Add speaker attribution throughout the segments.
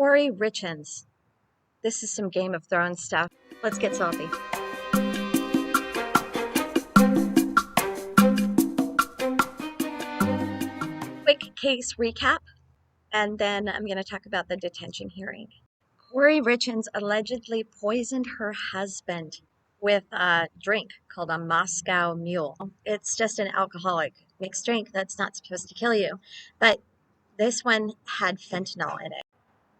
Speaker 1: Kouri Richins. This is some Game of Thrones stuff. Let's get salty. Quick case recap, and then I'm going to talk about the detention hearing. Kouri Richins allegedly poisoned her husband with a drink called a Moscow Mule. It's just an alcoholic mixed drink that's not supposed to kill you, but this one had fentanyl in it.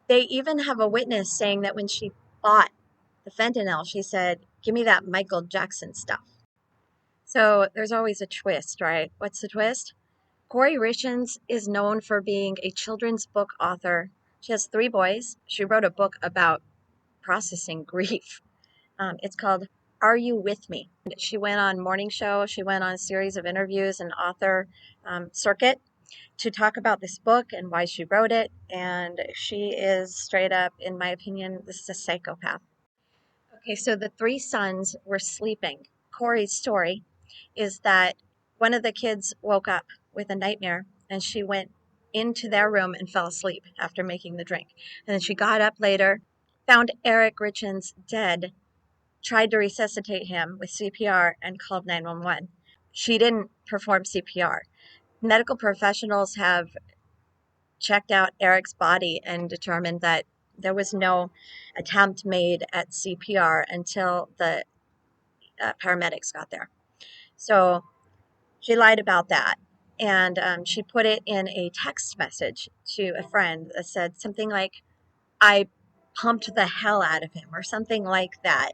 Speaker 1: They even have a witness saying that when she bought the fentanyl, she said, "Give me that Michael Jackson stuff." So there's always a twist, right? What's the twist? Kouri Richins is known for being a children's book author. She has 3 boys. She wrote a book about processing grief. It's called Are You With Me? She went on morning show. She went on a series of interviews and author circuit to talk about this book and why she wrote it. And she is straight up, in my opinion, this is a psychopath. Okay, so the 3 sons were sleeping. Kouri's story is that one of the kids woke up with a nightmare and she went into their room and fell asleep after making the drink. And then she got up later, found Eric Richins dead, tried to resuscitate him with CPR and called 911. She didn't perform CPR. Medical professionals have checked out Eric's body and determined that there was no attempt made at CPR until the paramedics got there. So she lied about that. And she put it in a text message to a friend that said something like, "I pumped the hell out of him," or something like that.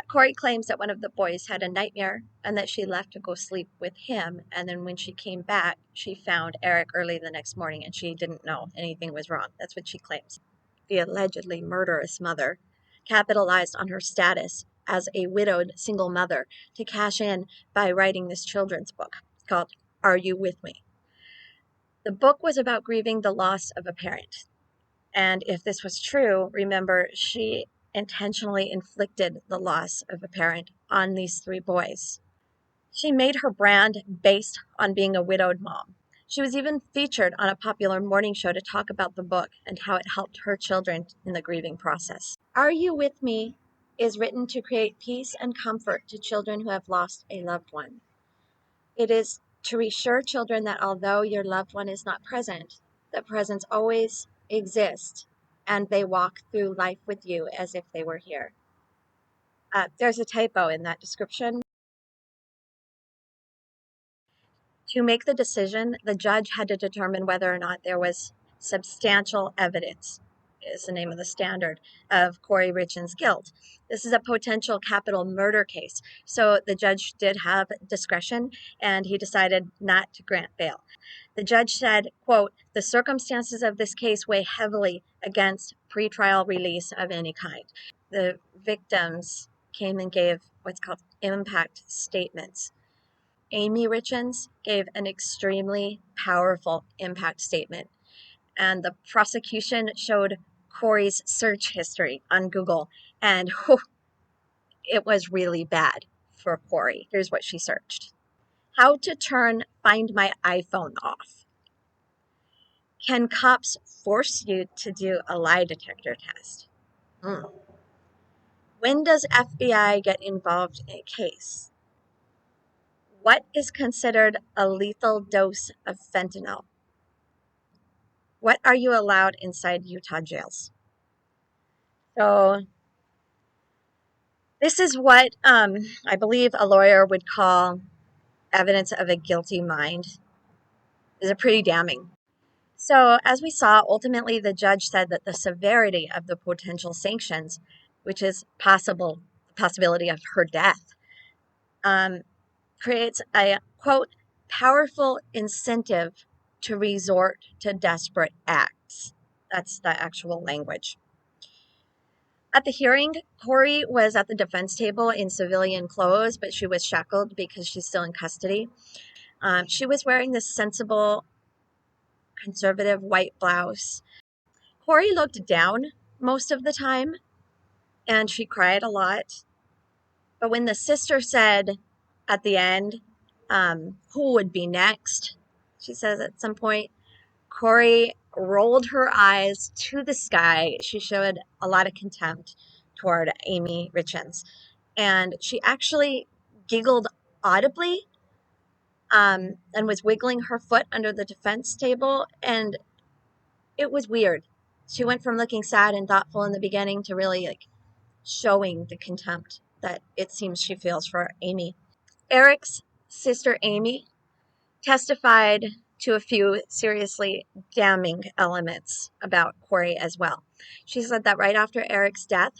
Speaker 1: Kouri claims that one of the boys had a nightmare and that she left to go sleep with him. And then when she came back, she found Eric early the next morning and she didn't know anything was wrong. That's what she claims. The allegedly murderous mother capitalized on her status as a widowed single mother to cash in by writing this children's book called Are You With Me? The book was about grieving the loss of a parent. And if this was true, remember, she intentionally inflicted the loss of a parent on these 3 boys. She made her brand based on being a widowed mom. She was even featured on a popular morning show to talk about the book and how it helped her children in the grieving process. Are You With Me is written to create peace and comfort to children who have lost a loved one. It is to reassure children that although your loved one is not present, the presence always exists and they walk through life with you as if they were here. There's a typo in that description. To make the decision, the judge had to determine whether or not there was substantial evidence, is the name of the standard, of Kouri Richins' guilt. This is a potential capital murder case, so the judge did have discretion and he decided not to grant bail. The judge said, quote, "The circumstances of this case weigh heavily against pretrial release of any kind." The victims came and gave what's called impact statements. Amy Richins gave an extremely powerful impact statement, and the prosecution showed Kouri's search history on Google, and it was really bad for Kouri. Here's what she searched. How to turn Find My iPhone off. Can cops force you to do a lie detector test? When does FBI get involved in a case? What is considered a lethal dose of fentanyl? What are you allowed inside Utah jails? So this is what I believe a lawyer would call evidence of a guilty mind. Is it pretty damning? So as we saw, ultimately the judge said that the severity of the potential sanctions, which is possibility of her death, creates a, quote, powerful incentive to resort to desperate acts. That's the actual language. At the hearing, Kouri was at the defense table in civilian clothes, but she was shackled because she's still in custody. She was wearing this sensible, conservative white blouse. Kouri looked down most of the time, and she cried a lot. But when the sister said at the end, who would be next, she says at some point, Kouri rolled her eyes to the sky. She showed a lot of contempt toward Amy Richins. And she actually giggled audibly, and was wiggling her foot under the defense table. And it was weird. She went from looking sad and thoughtful in the beginning to really like showing the contempt that it seems she feels for Amy. Eric's sister Amy testified to a few seriously damning elements about Kouri as well. She said that right after Eric's death,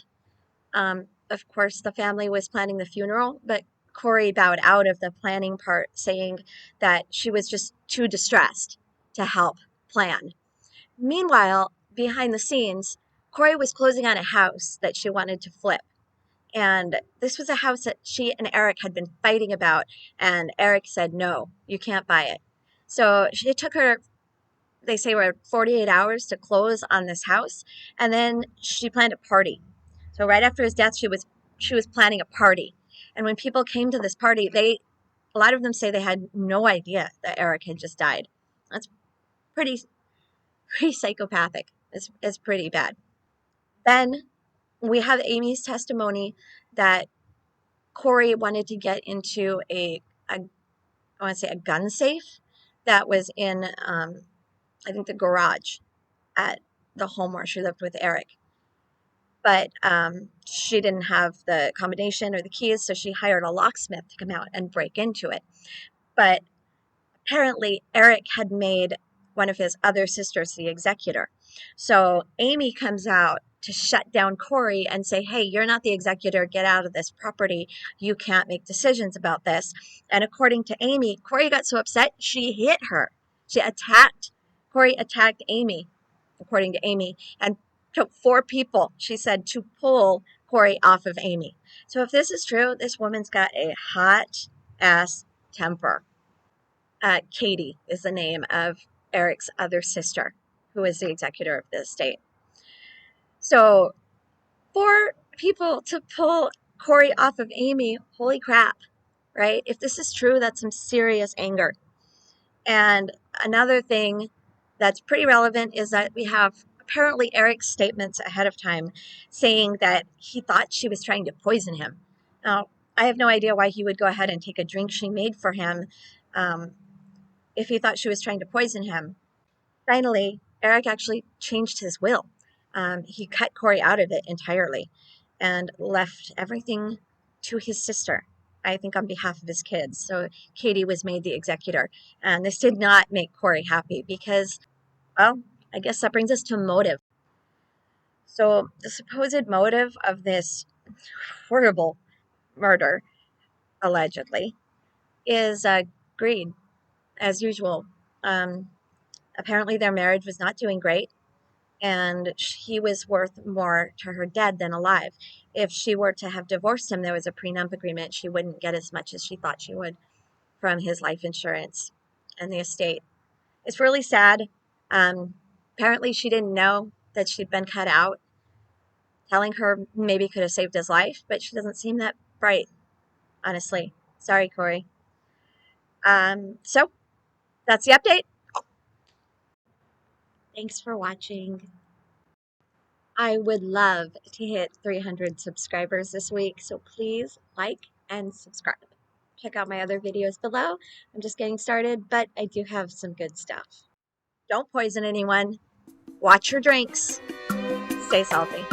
Speaker 1: of course, the family was planning the funeral, but Kouri bowed out of the planning part, saying that she was just too distressed to help plan. Meanwhile, behind the scenes, Kouri was closing on a house that she wanted to flip. And this was a house that she and Eric had been fighting about. And Eric said, no, you can't buy it. So it took her, they say, 48 hours to close on this house. And then she planned a party. So right after his death, she was planning a party. And when people came to this party, a lot of them say they had no idea that Eric had just died. That's pretty psychopathic. It's pretty bad. Then we have Amy's testimony that Kouri wanted to get into I want to say a gun safe that was in, I think, the garage at the home where she lived with Eric. But she didn't have the combination or the keys, so she hired a locksmith to come out and break into it. But apparently Eric had made one of his other sisters the executor. So Amy comes out to shut down Kouri and say, hey, you're not the executor. Get out of this property. You can't make decisions about this. And according to Amy, Kouri got so upset, she hit her. Kouri attacked Amy, according to Amy, and took 4 people, she said, to pull Kouri off of Amy. So if this is true, this woman's got a hot ass temper. Katie is the name of Eric's other sister, who is the executor of the estate. So 4 people to pull Kouri off of Amy, holy crap, right? If this is true, that's some serious anger. And another thing that's pretty relevant is that we have apparently Eric's statements ahead of time saying that he thought she was trying to poison him. Now, I have no idea why he would go ahead and take a drink she made for him, if he thought she was trying to poison him. Finally, Eric actually changed his will. He cut Kouri out of it entirely and left everything to his sister, I think on behalf of his kids. So Katie was made the executor. And this did not make Kouri happy because, well, I guess that brings us to motive. So the supposed motive of this horrible murder, allegedly, is greed, as usual. Apparently their marriage was not doing great, and he was worth more to her dead than alive. If she were to have divorced him, there was a prenup agreement, she wouldn't get as much as she thought she would from his life insurance and the estate. It's really sad. Apparently she didn't know that she'd been cut out. Telling her maybe could have saved his life, but she doesn't seem that bright, honestly. Sorry, Kouri. So that's the update. Thanks for watching. I would love to hit 300 subscribers this week, so please like and subscribe. Check out my other videos below. I'm just getting started, but I do have some good stuff. Don't poison anyone. Watch your drinks. Stay salty.